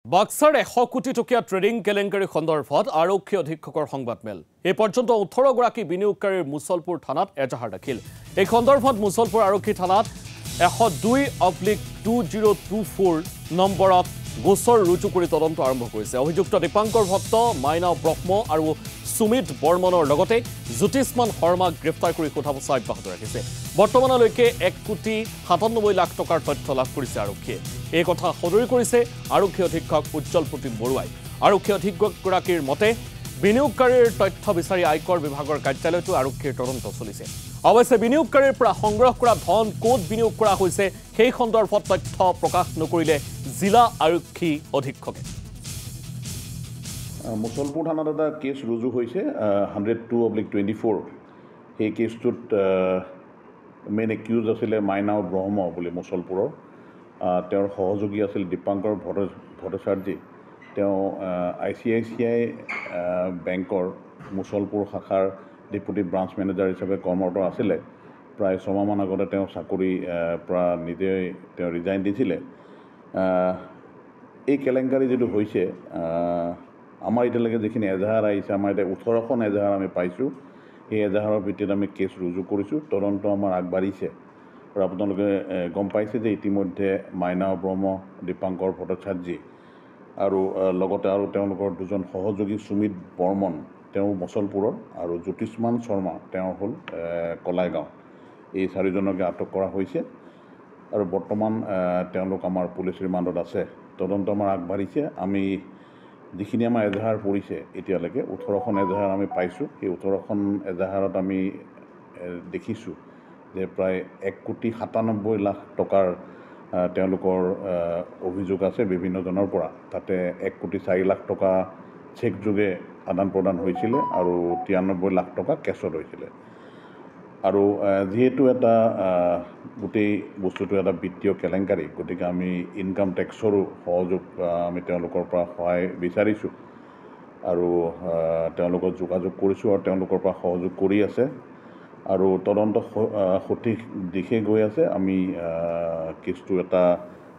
বাক্সাৰ 100 কোটি টকীয়া ট্ৰেডিং কেলেংকাৰী সন্দৰ্ভত আৰক্ষী অধীক্ষকৰ সংবাদমেল এই পৰ্যন্ত 18 গৰাকী বিনিয়োগকাৰীৰ মুছলপুৰ থানাত এজাহাৰ দাখিল এই সন্দৰ্ভত মুছলপুৰ আৰক্ষী থানাত 102/2024 নম্বৰত গোচৰ ৰুজু কৰি তদন্ত আৰম্ভ কৰিছে অভিযুক্ত দীপাংকৰ ভট্ট মাইনা ব্ৰহ্ম আৰু সুমিত বৰ্মনৰ লগতে জ্যোতিষমান শৰ্মাক গ্ৰেফতাৰ কৰি সোধাপোছা অব্যাহত ৰাখিছে বৰ্তমানলৈকে 1,97 লাখ টকাৰ তথ্য লাভ কৰিছে আৰক্ষীয়ে এই কথা সদৰি কৰিছে আৰক্ষী অধীক্ষক উজ্জ্বল প্ৰতীম বৰুৱাই আৰক্ষী অধীক্ষকগৰাকীৰ মতে বিনিয়োগকাৰীৰ তথ্য বিচাৰি আয়কৰ বিভাগৰ কাৰ্যালয়টো আৰক্ষীৰ তদন্ত চলিছে অৱশ্যে বিনিয়োগকাৰীৰ পৰা সংগ্ৰহ কৰা ধন ক'ত বিনিয়োগ কৰা হৈছে সেই সন্দৰ্ভত তথ্য প্ৰকাশ নকৰিলে জিলা আৰক্ষী অধীক্ষকে মুছলপুৰ থানাত এটা কেছ ৰুজু হৈছে 102/24 সেই কেছটোত মেইন একিউজ আছিলে মাইনা ব্ৰহ্ম বুলি মুছলপুৰৰ তেওঁৰ সহযোগী আছিল দীপাংকৰ ভট্টাচাৰ্যী তেওঁ ICICI বেংকৰ মুছলপুৰ শাখাৰ ডেপুটি ব্ৰাঞ্চ মেনেজাৰ হিচাপে কৰ্মৰত আছিলে প্ৰায় 6 মাহমান আগতে তেওঁ চাকৰি পৰা নিজে তেওঁ ৰিজাইন দিছিলে এই কেলেংকাৰী যেটো হৈছে আমাৰ এতিয়ালৈকে যিখিনি এজাহাৰ আহিছে আমাৰ এতিয়া 18খন এজাহাৰ আমি পাইছোঁ এই এজাহাৰৰ ভিত্তিত আমি কেছ ৰুজু কৰিছোঁ তদন্ত আমাৰ আগবাঢ়িছে আৰু আপোনালোকে গম পাইছে যে ইতিমধ্যে মাইনা ব্ৰহ্ম দীপাংকৰ ভট্টাচাৰ্যী আৰু লগতে আৰু তেওঁলোকৰ দুজন সহযোগী সুমিত বৰ্মন তেওঁ মুছলপুৰৰ আৰু জ্যোতিষমান শৰ্মা তেওঁ হ'ল কলাইগাঁও এই চাৰিজনকে আটক কৰা হৈছে আৰু বৰ্তমান তেওঁলোক আমাৰ পুলিচ ৰিমাণ্ডত আছে তদন্ত আমাৰ আগবাঢ়িছে আমি যিখিনি আমাৰ এজাহাৰ পৰিছে এতিয়ালৈকে 18খন এজাহাৰ আমি পাইছোঁ এই 18খন এজাহাৰত আমি দেখিছোঁ যে প্ৰায় 1,97 লাখ টকাৰ তেওঁলোকৰ অভিযোগ আছে বিভিন্নজনৰ পৰা তাতে 1,04 লাখ টকা চেক যোগে আদান প্ৰদান হৈছিলে আৰু 93 লাখ টকা কেছত হৈছিলে আৰু যেহেতু এটা গোটেই বস্তুটো এটা বিত্তীয় কেলেংকাৰী গতিকে আমি ইনকাম টেক্সৰো সহযোগ আমি তেওঁলোকৰ পৰা সহায় বিচাৰিছোঁ আৰু তেওঁলোকক যোগাযোগ কৰিছোঁ আৰু তেওঁলোকৰ পৰা সহযোগ কৰি আছে আৰু তদন্ত সঠিক দিশে গৈ আছে আমি কেছটো এটা